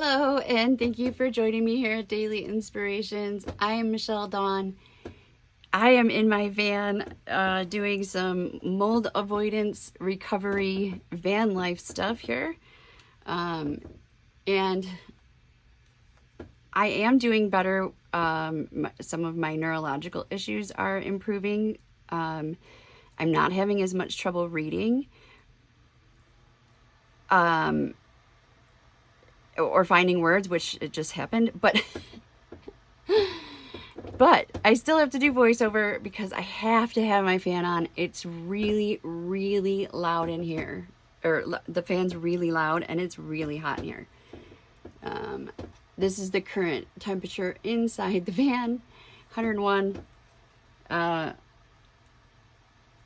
Hello, and thank you for joining me here at Daily Inspirations. I am Michelle Dawn. I am in my van doing some mold avoidance recovery van life stuff here. And I am doing better. Some of my neurological issues are improving. I'm not having as much trouble reading. Or finding words, which it just happened, but I still have to do voiceover because I have to have my fan on. It's really, really loud in here, or the fan's really loud and it's really hot in here. This is the current temperature inside the van, 101.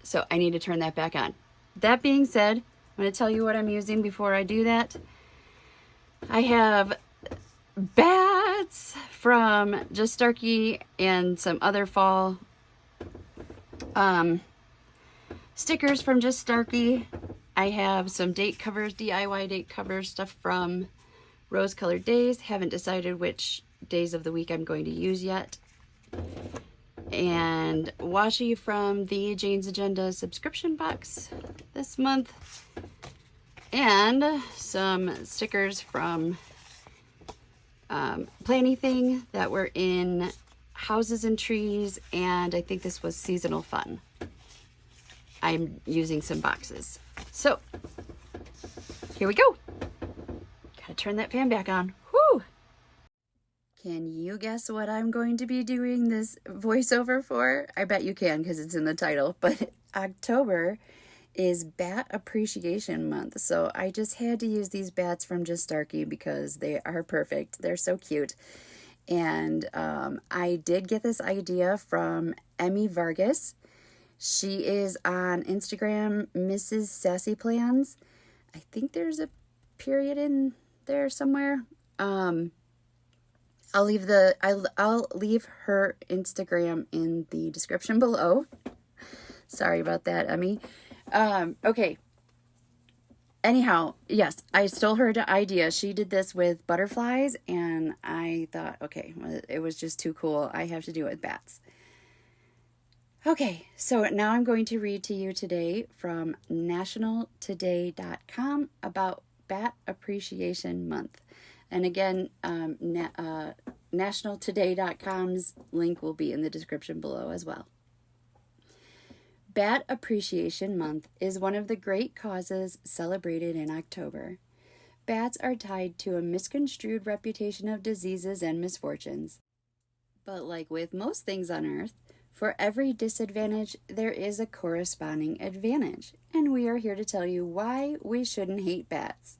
So I need to turn that back on. That being said, I'm going to tell you what I'm using before I do that. I have bats from Just Starkey and some other fall stickers from Just Starkey. I have some date covers, DIY date covers stuff from Rose Colored Days. Haven't decided which days of the week I'm going to use yet. And washi from the Jane's Agenda subscription box this month. And some stickers from Planything that were in Houses and Trees, and I think this was Seasonal Fun. I'm using some boxes. So, here we go. Gotta turn that fan back on. Whew! Can you guess what I'm going to be doing this voiceover for? I bet you can because it's in the title, but October is Bat Appreciation Month, so I just had to use these bats from Just Starkey because they are perfect. They're so cute. And I did get this idea from Emmy Vargas. She is on Instagram, Mrs. Sassy Plans. I think there's a period in there somewhere. I'll leave her Instagram in the description below. Sorry about that, Emmy. Okay. Anyhow, yes, I stole her idea. She did this with butterflies, and I thought, okay, it was just too cool. I have to do it with bats. Okay, so now I'm going to read to you today from nationaltoday.com about Bat Appreciation Month. And again, nationaltoday.com's link will be in the description below as well. Bat Appreciation Month is one of the great causes celebrated in October. Bats are tied to a misconstrued reputation of diseases and misfortunes. But like with most things on Earth, for every disadvantage, there is a corresponding advantage. And we are here to tell you why we shouldn't hate bats,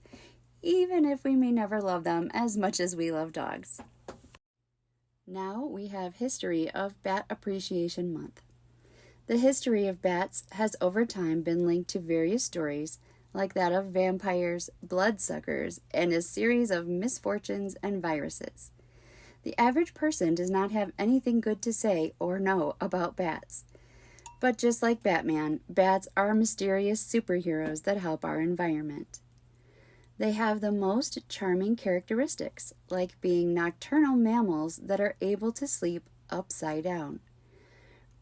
even if we may never love them as much as we love dogs. Now we have history of Bat Appreciation Month. The history of bats has over time been linked to various stories, like that of vampires, bloodsuckers, and a series of misfortunes and viruses. The average person does not have anything good to say or know about bats. But just like Batman, bats are mysterious superheroes that help our environment. They have the most charming characteristics, like being nocturnal mammals that are able to sleep upside down.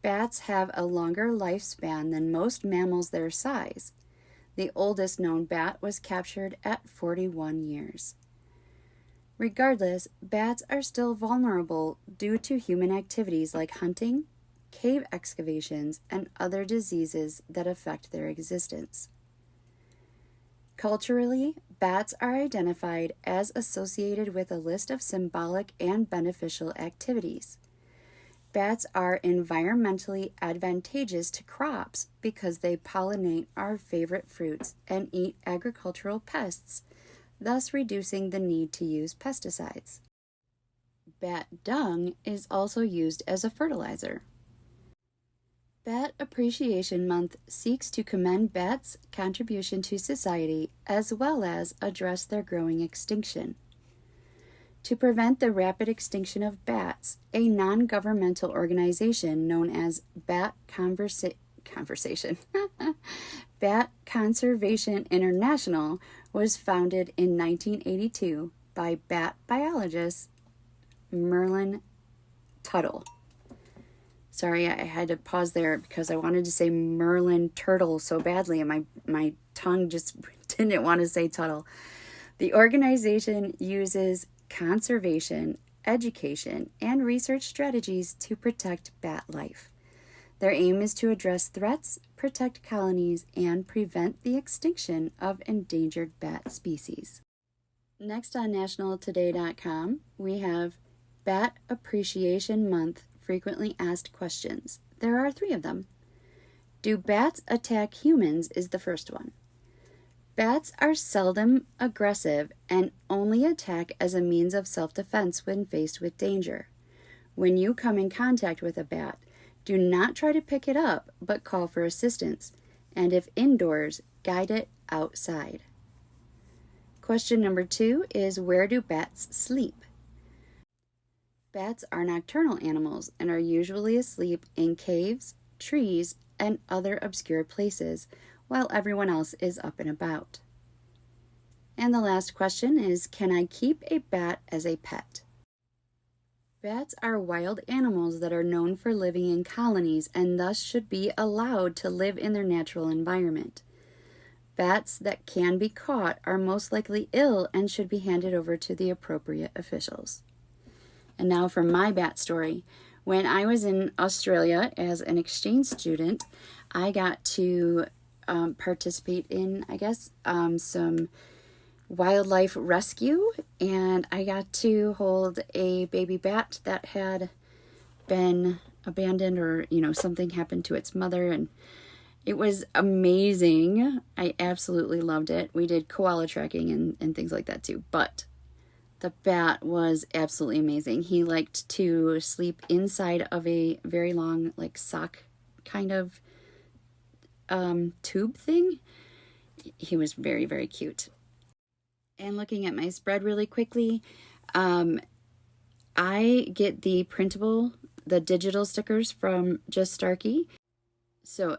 Bats have a longer lifespan than most mammals their size. The oldest known bat was captured at 41 years. Regardless, bats are still vulnerable due to human activities like hunting, cave excavations, and other diseases that affect their existence. Culturally, bats are identified as associated with a list of symbolic and beneficial activities. Bats are environmentally advantageous to crops because they pollinate our favorite fruits and eat agricultural pests, thus reducing the need to use pesticides. Bat dung is also used as a fertilizer. Bat Appreciation Month seeks to commend bats' contribution to society as well as address their growing extinction. To prevent the rapid extinction of bats, a non-governmental organization known as Bat Conservation International was founded in 1982 by bat biologist Merlin Tuttle. Sorry, I had to pause there because I wanted to say Merlin Turtle so badly, and my tongue just didn't want to say Tuttle. The organization uses conservation, education, and research strategies to protect bat life. Their aim is to address threats, protect colonies, and prevent the extinction of endangered bat species. Next on nationaltoday.com, we have Bat Appreciation Month frequently asked questions. There are 3 of them. Do bats attack humans is the first one. Bats are seldom aggressive and only attack as a means of self-defense when faced with danger. When you come in contact with a bat, do not try to pick it up, but call for assistance, and if indoors, guide it outside. Question number 2 is, where do bats sleep? Bats are nocturnal animals and are usually asleep in caves, trees, and other obscure places, while everyone else is up and about. And the last question is, can I keep a bat as a pet? Bats are wild animals that are known for living in colonies and thus should be allowed to live in their natural environment. Bats that can be caught are most likely ill and should be handed over to the appropriate officials. And now for my bat story. When I was in Australia as an exchange student, I got to participate in, some wildlife rescue, and I got to hold a baby bat that had been abandoned, or something happened to its mother, and it was amazing. I absolutely loved it. We did koala tracking and things like that too, but the bat was absolutely amazing. He liked to sleep inside of a very long, sock kind of tube thing. He was very, very cute. And looking at my spread really quickly, I get the digital stickers from Just Starkey.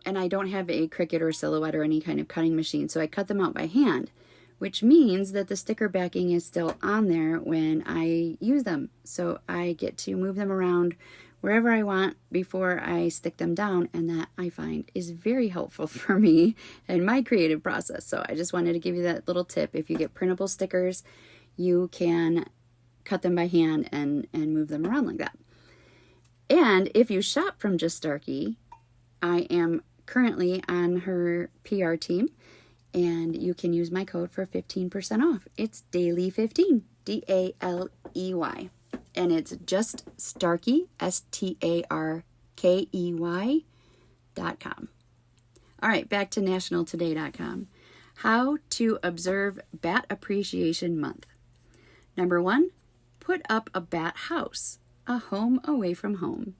And I don't have a Cricut or Silhouette or any kind of cutting machine, so I cut them out by hand, which means that the sticker backing is still on there when I use them. So I get to move them around wherever I want before I stick them down, and that I find is very helpful for me in my creative process. So I just wanted to give you that little tip. If you get printable stickers, you can cut them by hand and move them around like that. And if you shop from Just Starkey, I am currently on her PR team, and you can use my code for 15% off. It's Daley15, DALEY. And it's Just Starkey, STARKEY.com. All right, back to nationaltoday.com. How to observe Bat Appreciation Month. Number 1, put up a bat house, a home away from home.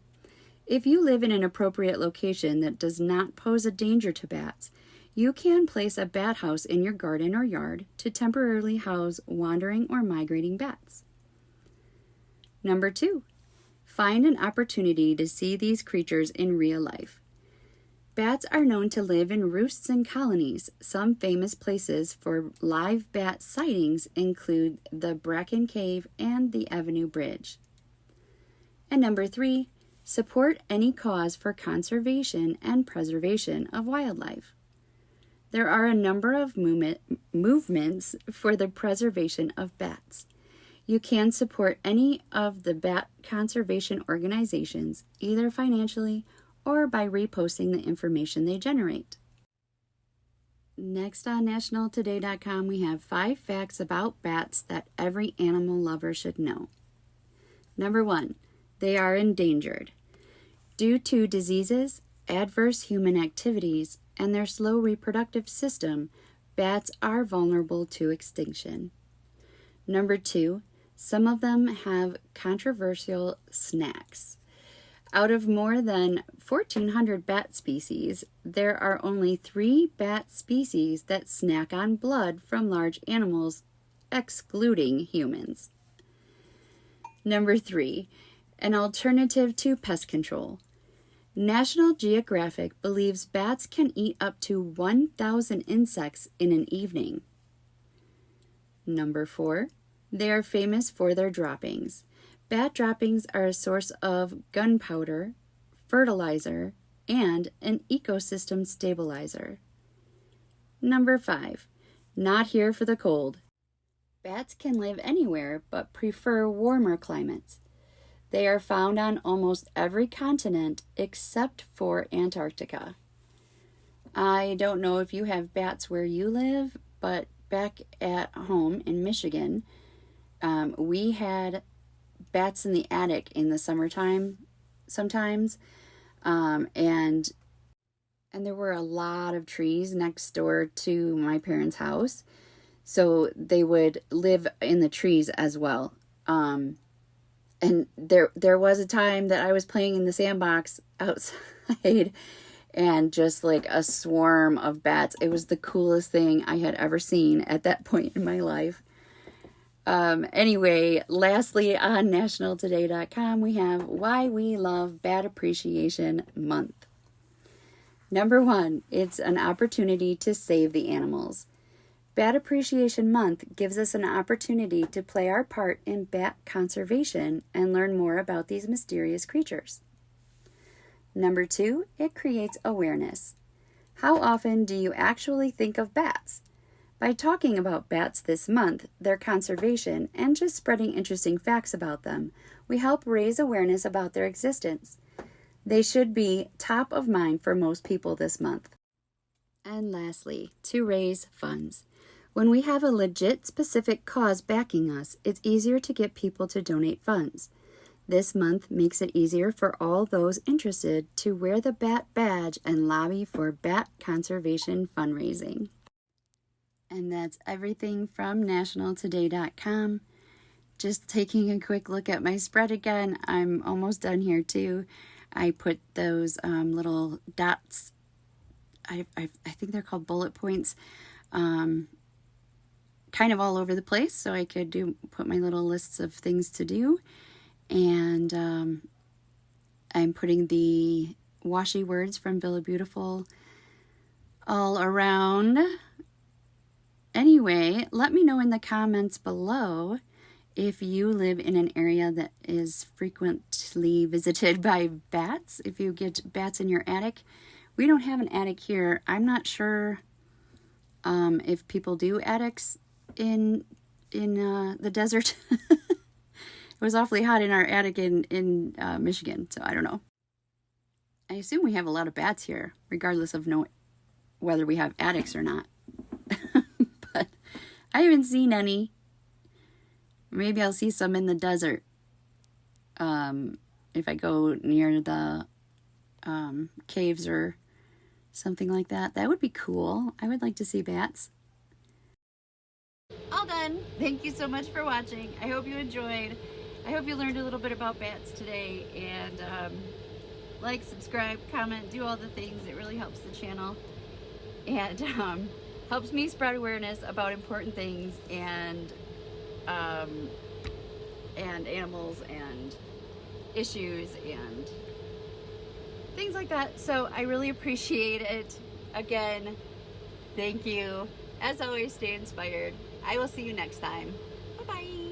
If you live in an appropriate location that does not pose a danger to bats, you can place a bat house in your garden or yard to temporarily house wandering or migrating bats. Number 2, find an opportunity to see these creatures in real life. Bats are known to live in roosts and colonies. Some famous places for live bat sightings include the Bracken Cave and the Avenue Bridge. And number 3, support any cause for conservation and preservation of wildlife. There are a number of movements for the preservation of bats. You can support any of the bat conservation organizations, either financially or by reposting the information they generate. Next on nationaltoday.com, we have 5 facts about bats that every animal lover should know. Number 1, they are endangered. Due to diseases, adverse human activities, and their slow reproductive system, bats are vulnerable to extinction. Number 2, some of them have controversial snacks. Out of more than 1,400 bat species, there are only 3 bat species that snack on blood from large animals, excluding humans. Number 3, an alternative to pest control. National Geographic believes bats can eat up to 1,000 insects in an evening. Number 4, They are famous for their droppings. Bat droppings are a source of gunpowder, fertilizer, and an ecosystem stabilizer. Number 5. Not here for the cold. Bats can live anywhere but prefer warmer climates. They are found on almost every continent except for Antarctica. I don't know if you have bats where you live, but back at home in Michigan, we had bats in the attic in the summertime sometimes, and there were a lot of trees next door to my parents' house, so they would live in the trees as well. And there was a time that I was playing in the sandbox outside, and just like a swarm of bats. It was the coolest thing I had ever seen at that point in my life. Anyway, lastly, on nationaltoday.com, we have why we love Bat Appreciation Month. Number 1, it's an opportunity to save the animals. Bat Appreciation Month gives us an opportunity to play our part in bat conservation and learn more about these mysterious creatures. Number 2, it creates awareness. How often do you actually think of bats? By talking about bats this month, their conservation, and just spreading interesting facts about them, we help raise awareness about their existence. They should be top of mind for most people this month. And lastly, to raise funds. When we have a legit specific cause backing us, it's easier to get people to donate funds. This month makes it easier for all those interested to wear the bat badge and lobby for bat conservation fundraising. And that's everything from nationaltoday.com. Just taking a quick look at my spread again. I'm almost done here too. I put those little dots, I think they're called bullet points, kind of all over the place, so I could put my little lists of things to do. And I'm putting the washi words from Villa Beautiful all around. Anyway, let me know in the comments below if you live in an area that is frequently visited by bats, if you get bats in your attic. We don't have an attic here. I'm not sure if people do attics in the desert. It was awfully hot in our attic in Michigan, so I don't know. I assume we have a lot of bats here, regardless of whether we have attics or not. But I haven't seen any. Maybe I'll see some in the desert if I go near the caves or something like that. That would be cool. I would like to see bats. All done. Thank you so much for watching. I hope you enjoyed. I hope you learned a little bit about bats today, and like, subscribe, comment, do all the things. It really helps the channel and helps me spread awareness about important things and animals and issues and things like that. So I really appreciate it. Again, thank you. As always, stay inspired. I will see you next time. Bye-bye.